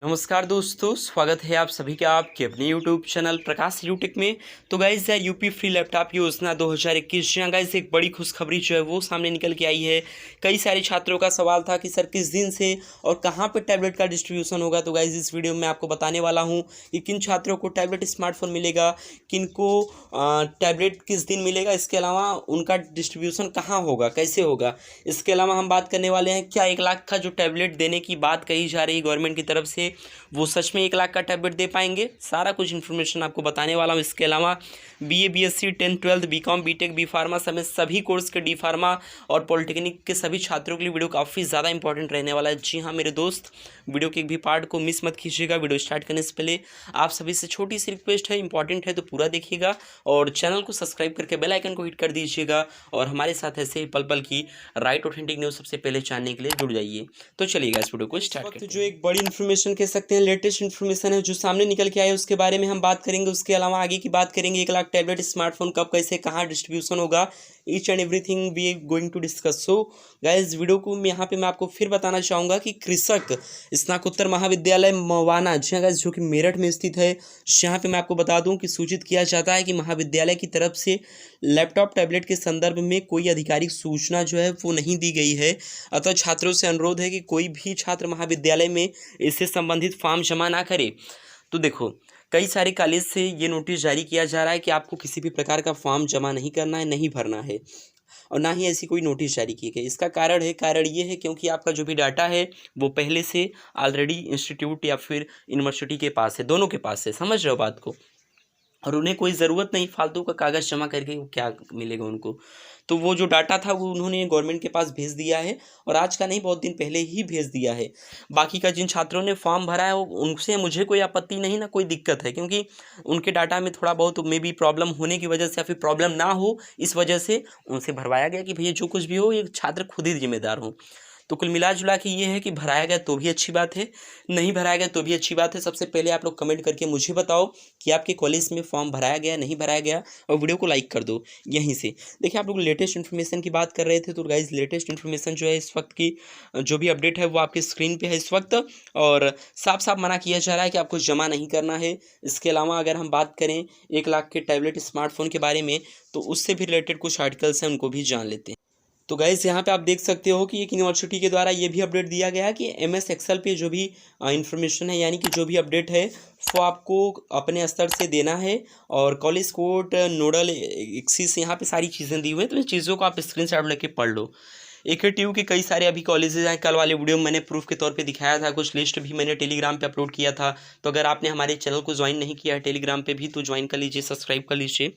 नमस्कार दोस्तों, स्वागत है आप सभी का आपके अपने यूट्यूब चैनल प्रकाश यूटेक में। तो गाइज यूपी फ्री लैपटॉप योजना 2021 जहाँ गाइज एक बड़ी खुशखबरी जो है वो सामने निकल के आई है। कई सारे छात्रों का सवाल था कि सर किस दिन से और कहाँ पे टैबलेट का डिस्ट्रीब्यूशन होगा। तो गाइज इस वीडियो में आपको बताने वाला हूँ कि किन छात्रों को टैबलेट स्मार्टफोन मिलेगा, किन को टैबलेट किस दिन मिलेगा, इसके अलावा उनका डिस्ट्रीब्यूशन कहाँ होगा, कैसे होगा। इसके अलावा हम बात करने वाले हैं क्या 1 लाख का जो टैबलेट देने की बात कही जा रही है गवर्नमेंट की तरफ से, वो सच में 1 लाख का टैबलेट दे पाएंगे। सारा कुछ इन्फॉर्मेशन आपको बताने वाला हूँ। इसके अलावा BA, BSc, 10th 12th, BCom, BTech, B pharma समेत सभी कोर्स के, डी फार्मा और पॉलिटेक्निक के सभी छात्रों के लिए वीडियो काफ़ी ज़्यादा इंपॉर्टेंट रहने वाला है। जी हाँ मेरे दोस्त, वीडियो के एक भी पार्ट को मिस मत कीजिएगा। वीडियो स्टार्ट करने से पहले आप सभी से छोटी सी रिक्वेस्ट है, इंपॉर्टेंट है तो पूरा देखिएगा और चैनल को सब्सक्राइब करके बेल आइकन को हिट कर दीजिएगा और हमारे साथ ऐसे ही पल पल की राइट ऑथेंटिक न्यूज़ सबसे पहले जानने के लिए जुड़ जाइए। तो चलिएगा इस वीडियो को स्टार्ट करते हैं। जो एक बड़ी इन्फॉर्मेशन कह सकते हैं, लेटेस्ट इन्फॉर्मेशन है जो सामने निकल के आया, उसके बारे में हम बात करेंगे। उसके अलावा आगे की बात करेंगे 1 लाख टैबलेट स्मार्टफोन कब, कैसे, कहाँ डिस्ट्रीब्यूशन होगा, each and everything we going to discuss. So guys video को यहाँ पे मैं आपको फिर बताना चाहूँगा कि कृषक स्नातकोत्तर महाविद्यालय मवाना, जी गाइस, जो कि मेरठ में स्थित है, यहाँ पे मैं आपको बता दूँ कि सूचित किया जाता है कि महाविद्यालय की तरफ से लैपटॉप टैबलेट के संदर्भ में कोई आधिकारिक सूचना जो है वो नहीं दी गई है। अतः छात्रों से अनुरोध है कि कोई भी छात्र महाविद्यालय में इससे संबंधित फॉर्म जमा ना करे। तो देखो, कई सारे कॉलेज से ये नोटिस जारी किया जा रहा है कि आपको किसी भी प्रकार का फॉर्म जमा नहीं करना है, नहीं भरना है और ना ही ऐसी कोई नोटिस जारी की गई। इसका कारण ये है क्योंकि आपका जो भी डाटा है वो पहले से ऑलरेडी इंस्टीट्यूट या फिर यूनिवर्सिटी के पास है, दोनों के पास है। समझ रहे हो बात को, और उन्हें कोई ज़रूरत नहीं फालतू का कागज़ जमा करके क्या मिलेगा उनको। तो वो जो डाटा था वो उन्होंने गवर्नमेंट के पास भेज दिया है और आज का नहीं, बहुत दिन पहले ही भेज दिया है। बाकी का जिन छात्रों ने फॉर्म भरा है उनसे मुझे कोई आपत्ति नहीं, ना कोई दिक्कत है, क्योंकि उनके डाटा में थोड़ा बहुत मे बी प्रॉब्लम होने की वजह से या फिर प्रॉब्लम ना हो इस वजह से उनसे भरवाया गया कि भैया जो कुछ भी हो ये छात्र खुद ही जिम्मेदार हो। तो कुल मिला जुला के ये है कि भराया गया तो भी अच्छी बात है, नहीं भराया गया तो भी अच्छी बात है। सबसे पहले आप लोग कमेंट करके मुझे बताओ कि आपके कॉलेज में फॉर्म भराया गया, नहीं भराया गया, और वीडियो को लाइक कर दो यहीं से। देखिए, आप लोग लेटेस्ट इन्फॉर्मेशन की बात कर रहे थे, तो गाइज लेटेस्ट इन्फॉर्मेशन जो है इस वक्त की जो भी अपडेट है वो आपकी स्क्रीन पे है इस वक्त, और साफ साफ मना किया जा रहा है कि आपको जमा नहीं करना है। इसके अलावा अगर हम बात करें 1 लाख के टैबलेट स्मार्टफोन के बारे में, तो उससे भी रिलेटेड कुछ आर्टिकल्स हैं, उनको भी जान लेते हैं। तो गाइस यहाँ पे आप देख सकते हो कि एक यूनिवर्सिटी के द्वारा ये भी अपडेट दिया गया है कि MS एक्सेल पे जो भी इंफॉर्मेशन है, यानी कि जो भी अपडेट है वो आपको अपने स्तर से देना है, और कॉलेज कोड, नोडल एक्सिस, यहाँ पे सारी चीज़ें दी हुई हैं। तो इन चीज़ों को आप स्क्रीनशॉट लेके पढ़ लो। AKTU के कई सारे अभी कॉलेजेस हैं, कल वाले वीडियो में मैंने प्रूफ के तौर पे दिखाया था, कुछ लिस्ट भी मैंने टेलीग्राम पे अपलोड किया था। तो अगर आपने हमारे चैनल को ज्वाइन नहीं किया है टेलीग्राम पे भी, तो ज्वाइन कर लीजिए, सब्सक्राइब कर लीजिए।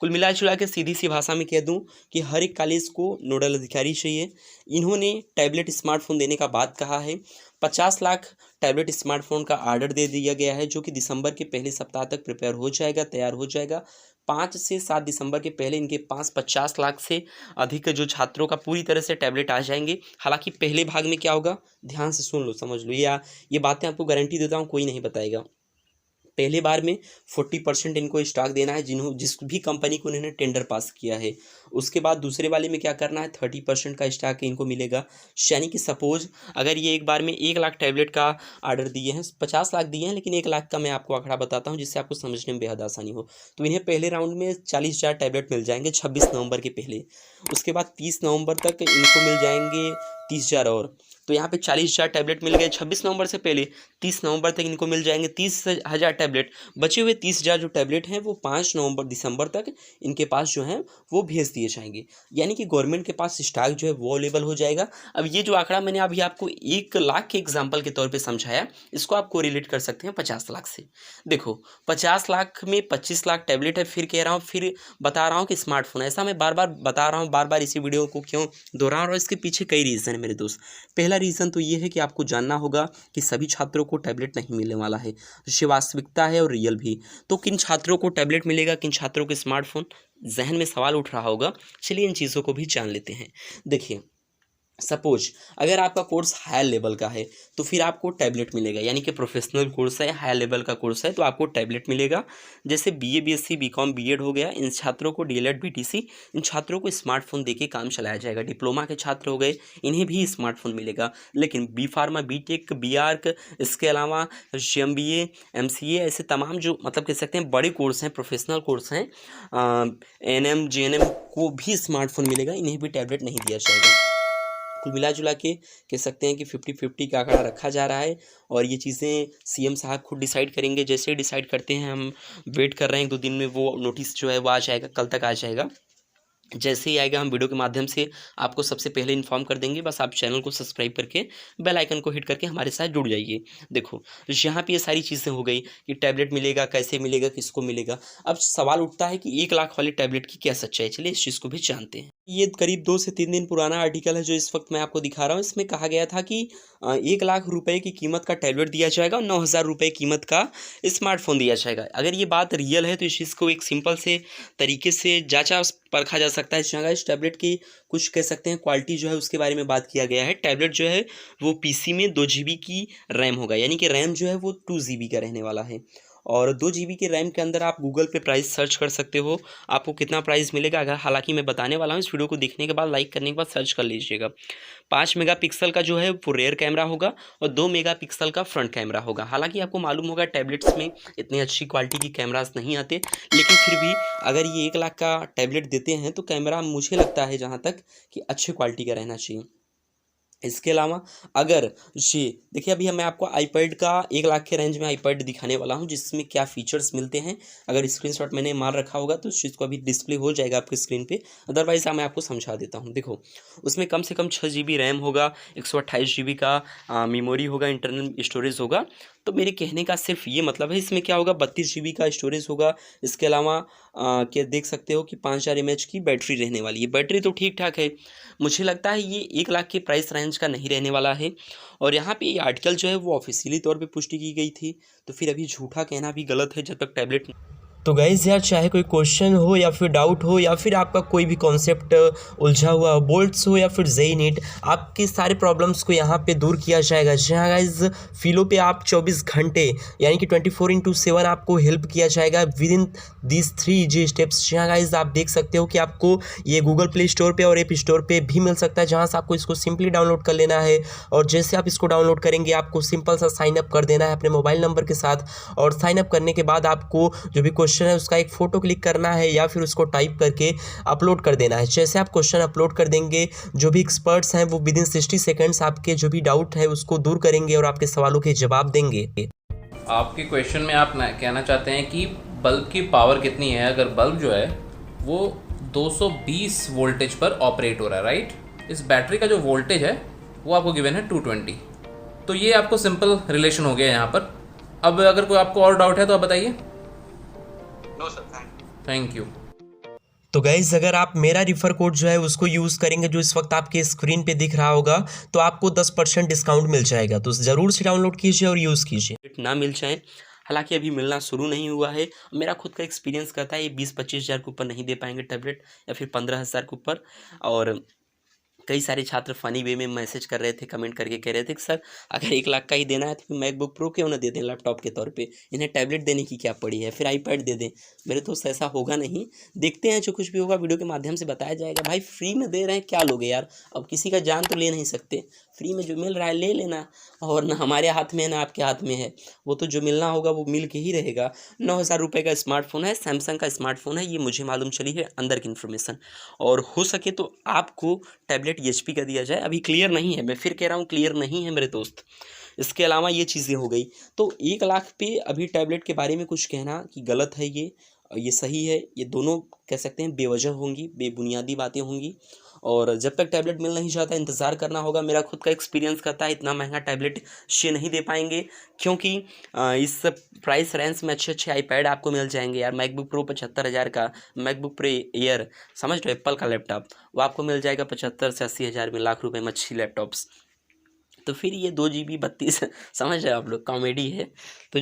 कुल मिला जुला के सीधी सी भाषा में कह दूं कि हर एक कॉलेज को नोडल अधिकारी चाहिए। इन्होंने टैबलेट स्मार्टफोन देने का बात कहा है। 50 लाख टैबलेट स्मार्टफोन का ऑर्डर दे दिया गया है, जो कि दिसंबर के पहले सप्ताह तक प्रिपेयर हो जाएगा, तैयार हो जाएगा। 5 से 7 दिसंबर के पहले इनके पास 50 लाख से अधिक जो छात्रों का पूरी तरह से टैबलेट आ जाएंगे। हालांकि पहले भाग में क्या होगा, ध्यान से सुन लो, समझ लो, या ये बातें आपको गारंटी देता हूँ कोई नहीं बताएगा। पहले बार में 40% इनको स्टॉक देना है जिस भी कंपनी को इन्होंने टेंडर पास किया है। उसके बाद दूसरे वाले में क्या करना है, 30% का स्टॉक इनको मिलेगा। यानी कि सपोज अगर ये एक बार में 1 लाख टैबलेट का ऑर्डर दिए हैं, 50 लाख दिए हैं, लेकिन 1 लाख का मैं आपको आंकड़ा बताता हूँ जिससे आपको समझने में बेहद आसानी हो। तो इन्हें पहले राउंड में 40,000 टैबलेट मिल जाएंगे 26 नवंबर के पहले। उसके बाद 30 नवंबर तक इनको मिल जाएंगे 30,000 और। तो यहाँ पे 40,000 टैबलेट मिल गए 26 नवंबर से पहले। 30 नवंबर तक इनको मिल जाएंगे 30,000 टैबलेट। बचे हुए 30,000 जो टैबलेट हैं वो 5 नवंबर दिसंबर तक इनके पास जो हैं वो भेज दिए जाएंगे। यानी कि गवर्नमेंट के पास स्टॉक जो है वो अवेलेबल हो जाएगा। अब ये जो आंकड़ा मैंने अभी आपको 1 लाख के एग्जाम्पल के तौर पर समझाया, इसको आप कोरिलेट कर सकते हैं 50 लाख से। देखो, 50 लाख में 25 लाख टैबलेट है। फिर कह रहा हूँ, फिर बता रहा हूँ कि स्मार्टफोन, ऐसा मैं बार बार बता रहा हूँ, बार बार इसी वीडियो को क्यों दोहरा रहा हूँ, इसके पीछे कई रीज़न है मेरे दोस्त। पहला रीज़न तो ये है कि आपको जानना होगा कि सभी छात्रों को टैबलेट नहीं मिलने वाला है, ये वास्तविकता है और रियल भी। तो किन छात्रों को टैबलेट मिलेगा, किन छात्रों के स्मार्टफोन, जहन में सवाल उठ रहा होगा। चलिए इन चीज़ों को भी जान लेते हैं। देखिए, सपोज अगर आपका कोर्स हायर लेवल का है तो फिर आपको टैबलेट मिलेगा, यानी कि प्रोफेशनल कोर्स है, हायर लेवल का कोर्स है तो आपको टैबलेट मिलेगा। जैसे बीए बीएससी बीकॉम बीएड हो गया, इन छात्रों को डीएलएड बीटीसी, इन छात्रों को स्मार्टफोन देके काम चलाया जाएगा। डिप्लोमा के छात्र हो गए, इन्हें भी स्मार्टफोन मिलेगा। लेकिन B pharma, B tech, B arch, इसके अलावा CMBA, MCA, ऐसे तमाम जो मतलब कह सकते हैं बड़े कोर्स हैं, प्रोफेशनल कोर्स हैं, NM JNM को भी स्मार्टफोन मिलेगा, इन्हें भी टैबलेट नहीं दिया जाएगा। कुल मिला जुला के कह सकते हैं कि 50-50 का आंकड़ा रखा जा रहा है और ये चीज़ें CM साहब खुद डिसाइड करेंगे। जैसे ही डिसाइड करते हैं हम वेट कर रहे हैं, 1-2 दिन में वो नोटिस जो है वो आ जाएगा, कल तक आ जाएगा। जैसे ही आएगा हम वीडियो के माध्यम से आपको सबसे पहले इन्फॉर्म कर देंगे। बस आप चैनल को सब्सक्राइब करके बेल आइकन को हिट करके हमारे साथ जुड़ जाइए। देखो तो यहाँ पे ये सारी चीज़ें हो गई कि टैबलेट मिलेगा, कैसे मिलेगा, किसको मिलेगा। अब सवाल उठता है कि 1 लाख वाले टैबलेट की क्या सच्चाई, चलिए इस चीज़ को भी जानते हैं। ये करीब 2 से 3 दिन पुराना आर्टिकल है जो इस वक्त मैं आपको दिखा रहा हूँ। इसमें कहा गया था कि 1 लाख रुपए की कीमत का टैबलेट दिया जाएगा और 9,000 रुपये कीमत का स्मार्टफोन दिया जाएगा। अगर ये बात रियल है तो इस चीज़ को एक सिंपल से तरीके से जांचा परखा जा सकता है। इस टैबलेट की कुछ कह सकते हैं क्वालिटी जो है उसके बारे में बात किया गया है। टैबलेट जो है वो PC में 2 GB की रैम होगा, यानी कि रैम जो है वो 2 GB का रहने वाला है और 2 GB के रैम के अंदर आप गूगल पे प्राइस सर्च कर सकते हो, आपको कितना प्राइस मिलेगा। अगर हालांकि मैं बताने वाला हूँ, इस वीडियो को देखने के बाद, लाइक करने के बाद सर्च कर लीजिएगा। 5 मेगापिक्सल का जो है वो रेयर कैमरा होगा और 2 मेगापिक्सल का फ्रंट कैमरा होगा। हालांकि आपको मालूम होगा टैबलेट्स में इतनी अच्छी क्वालिटी की कैमरास नहीं आते, लेकिन फिर भी अगर ये 1 लाख का टैबलेट देते हैं तो कैमरा मुझे लगता है जहाँ तक कि अच्छी क्वालिटी का रहना चाहिए। इसके अलावा अगर ये देखिए, अभी मैं आपको आईपैड का 1 लाख के रेंज में आईपैड दिखाने वाला हूँ जिसमें क्या फीचर्स मिलते हैं। अगर स्क्रीनशॉट मैंने मार रखा होगा तो उस चीज़ को अभी डिस्प्ले हो जाएगा आपकी स्क्रीन पे, अदरवाइज मैं आपको समझा देता हूँ। देखो उसमें कम से कम 6 GB रैम होगा, 128 GB का मेमोरी होगा, इंटरनल स्टोरेज होगा। तो मेरे कहने का सिर्फ ये मतलब है, इसमें क्या होगा 32 GB का स्टोरेज होगा। इसके अलावा क्या देख सकते हो कि 5000 mAh की बैटरी रहने वाली है। बैटरी तो ठीक ठाक है, मुझे लगता है ये 1 लाख के प्राइस रेंज का नहीं रहने वाला है। और यहाँ पे ये आर्टिकल जो है वो ऑफिशियली तौर पे पुष्टि की गई थी, तो फिर अभी झूठा कहना भी गलत है जब तक टैबलेट। तो गाइज़ यार, चाहे कोई क्वेश्चन हो या फिर डाउट हो या फिर आपका कोई भी कॉन्सेप्ट उलझा हुआ बोल्ट्स हो या फिर जेई नीट, आपके सारे प्रॉब्लम्स को यहाँ पे दूर किया जाएगा। जी हाँ गाइज़, फिलो पे आप 24 घंटे यानी कि 24/7 आपको हेल्प किया जाएगा with in this 3 easy steps. जी हाँ गाइज़, आप देख सकते हो कि आपको ये गूगल प्ले स्टोर पे और ऐप स्टोर पे भी मिल सकता है, जहाँ से आपको इसको सिंपली डाउनलोड कर लेना है। और जैसे आप इसको डाउनलोड करेंगे आपको सिंपल सा साइनअप कर देना है अपने मोबाइल नंबर के साथ, और साइनअप करने के बाद आपको जो भी क्वेश्चन है उसका एक फ़ोटो क्लिक करना है या फिर उसको टाइप करके अपलोड कर देना है। जैसे आप क्वेश्चन अपलोड कर देंगे, जो भी एक्सपर्ट्स हैं वो विद इन 60 सेकेंड्स आपके जो भी डाउट है उसको दूर करेंगे और आपके सवालों के जवाब देंगे। आपके क्वेश्चन में आप कहना चाहते हैं कि बल्ब की पावर कितनी है। अगर बल्ब जो है वो 220 वोल्टेज पर ऑपरेट हो रहा है, राइट। इस बैटरी का जो वोल्टेज है वो आपको गिवन है 220। तो ये आपको सिंपल रिलेशन हो गया यहाँ पर। अब अगर कोई आपको और डाउट है तो आप बताइए। No sir, thank you. तो गाइज़, अगर आप मेरा रिफ़र कोड जो है उसको यूज़ करेंगे जो इस वक्त आपके स्क्रीन पे दिख रहा होगा, तो आपको 10% डिस्काउंट मिल जाएगा। तो ज़रूर से डाउनलोड कीजिए और यूज़ कीजिए। ना मिल जाए, हालांकि अभी मिलना शुरू नहीं हुआ है। मेरा खुद का एक्सपीरियंस कहता है ये 20-25 हज़ार के ऊपर नहीं दे पाएंगे टैबलेट, या फिर 15,000 के ऊपर। और कई सारे छात्र फ़नी वे में मैसेज कर रहे थे, कमेंट करके कह रहे थे कि सर अगर 1 लाख का ही देना है तो फिर मैकबुक प्रो क्यों ना दे दें लैपटॉप के तौर पे, इन्हें टैबलेट देने की क्या पड़ी है, फिर आईपैड दे दें। मेरे दोस्त ऐसा होगा नहीं, देखते हैं जो कुछ भी होगा वीडियो के माध्यम से बताया जाएगा। भाई फ्री में दे रहे हैं, क्या लोगे यार, अब किसी का जान तो ले नहीं सकते। फ्री में जो मिल रहा है ले लेना, और ना हमारे हाथ में है ना आपके हाथ में है, वो तो जो मिलना होगा वो मिल के ही रहेगा। 9,000 रुपये का स्मार्टफोन है, सैमसंग का स्मार्टफोन है, ये मुझे मालूम चली है अंदर की इन्फॉर्मेशन। और हो सके तो आपको टैबलेट HP का दिया जाए, अभी क्लियर नहीं है, मैं फिर कह रहा हूँ क्लियर नहीं है मेरे दोस्त। इसके अलावा ये चीज़ें हो गई, तो 1 लाख पे अभी टैबलेट के बारे में कुछ कहना कि गलत है, ये सही है, ये दोनों कह सकते हैं बेवजह होंगी, बेबुनियादी बातें होंगी। और जब तक टैबलेट मिल नहीं जाता इंतज़ार करना होगा। मेरा खुद का एक्सपीरियंस कहता है इतना महंगा टैबलेट ये नहीं दे पाएंगे, क्योंकि इस प्राइस रेंज में अच्छे अच्छे आईपैड आपको मिल जाएंगे यार। मैकबुक प्रो 75,000 का, मैकबुक प्रो एयर समझ लो एप्पल का लैपटॉप, वो आपको मिल जाएगा 75 से 80 हज़ार में, लाख रुपए में अच्छी लैपटॉप्स। तो फिर ये 2 GB 32 समझ रहे हो आप लोग, कॉमेडी है। तो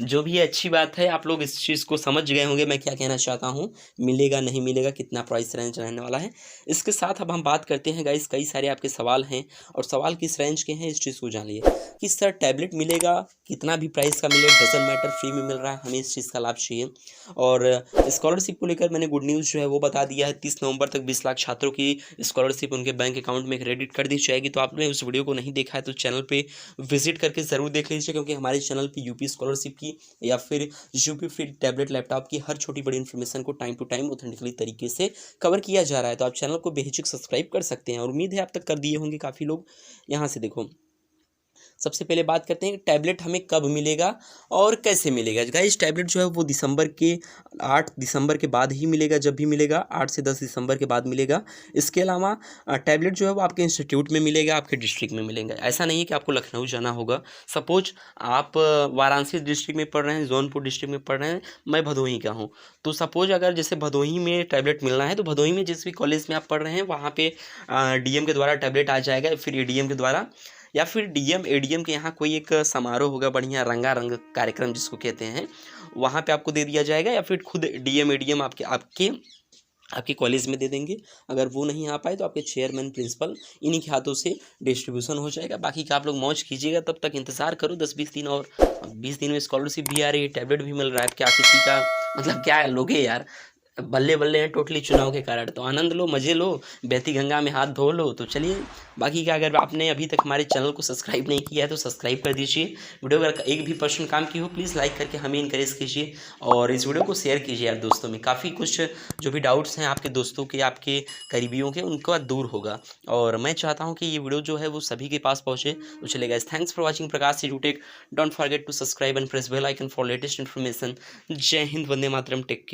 जो भी अच्छी बात है, आप लोग इस चीज़ को समझ गए होंगे मैं क्या कहना चाहता हूँ, मिलेगा नहीं मिलेगा, कितना प्राइस रेंज रहने वाला है। इसके साथ अब हम बात करते हैं गाइस, कई सारे आपके सवाल हैं और सवाल किस रेंज के हैं इस चीज़ को जानिए कि सर टैबलेट मिलेगा, कितना भी प्राइस का मिले डजंट मैटर, फ्री में मिल रहा है, हमें इस चीज़ का लाभ चाहिए। और स्कॉलरशिप को लेकर मैंने गुड न्यूज़ जो है वो बता दिया है, 30 नवंबर तक 20 लाख छात्रों की स्कॉलरशिप उनके बैंक अकाउंट में क्रेडिट कर दी जाएगी। तो आपने उस वीडियो को नहीं देखा है तो चैनल पे विजिट करके ज़रूर देख लीजिए, क्योंकि हमारे चैनल पे यूपी स्कॉलरशिप की या फिर यूपी फ्री टैबलेट लैपटॉप की हर छोटी बड़ी इन्फॉर्मेशन को टाइम टू टाइम ऑथेंटिकली तरीके से कवर किया जा रहा है। तो आप चैनल को बेहिचक सब्सक्राइब कर सकते हैं और उम्मीद है आप तक कर दिए होंगे काफ़ी लोग। यहाँ से देखो, सबसे पहले बात करते हैं कि टैबलेट हमें कब मिलेगा और कैसे मिलेगा। गाइस टैबलेट जो है वो 8 दिसंबर के बाद ही मिलेगा, जब भी मिलेगा 8 से 10 दिसंबर के बाद मिलेगा। इसके अलावा टैबलेट जो है वो आपके इंस्टीट्यूट में मिलेगा, आपके डिस्ट्रिक्ट में मिलेगा। ऐसा नहीं है कि आपको लखनऊ जाना होगा। सपोज आप वाराणसी डिस्ट्रिक्ट में पढ़ रहे हैं, जौनपुर डिस्ट्रिक्ट में पढ़ रहे हैं, मैं भदोही का हूँ, तो सपोज अगर जैसे भदोही में टैबलेट मिलना है तो भदोही में जिस भी कॉलेज में आप पढ़ रहे हैं वहाँ पे DM के द्वारा टैबलेट आ जाएगा, फिर ADM के द्वारा, या फिर DM ADM के यहाँ कोई एक समारोह होगा बढ़िया, रंगारंग कार्यक्रम जिसको कहते हैं, वहाँ पे आपको दे दिया जाएगा, या फिर खुद DM ADM आपके कॉलेज में दे देंगे। अगर वो नहीं आ पाए तो आपके चेयरमैन प्रिंसिपल इन्हीं के हाथों से डिस्ट्रीब्यूशन हो जाएगा। बाकी का आप लोग मौज कीजिएगा, तब तक इंतज़ार करो 10-20 दिन और 20 दिन में स्कॉलरशिप भी आ रही है, टैबलेट भी मिल रहा है। क्या किसी का मतलब क्या लोगे यार, बल्ले बल्ले हैं टोटली चुनाव के कारण। तो आनंद लो, मज़े लो, बहती गंगा में हाथ धो लो। तो चलिए, बाकी का अगर आपने अभी तक हमारे चैनल को सब्सक्राइब नहीं किया है तो सब्सक्राइब कर दीजिए। वीडियो अगर एक भी पर्सन काम की हो प्लीज़ लाइक करके हमें इनकरेज कीजिए और इस वीडियो को शेयर कीजिए यार दोस्तों में। काफ़ी कुछ जो भी डाउट्स हैं आपके दोस्तों के, आपके करीबियों के, उनका दूर होगा और मैं चाहता हूँ कि ये वीडियो जो है वो सभी के पास पहुँचे। तो चलिए guys, thanks for watching Prakash UTech. Don't forget to subscribe and press bell icon for latest information. जय हिंद, वंदे मातरम, टेक केयर।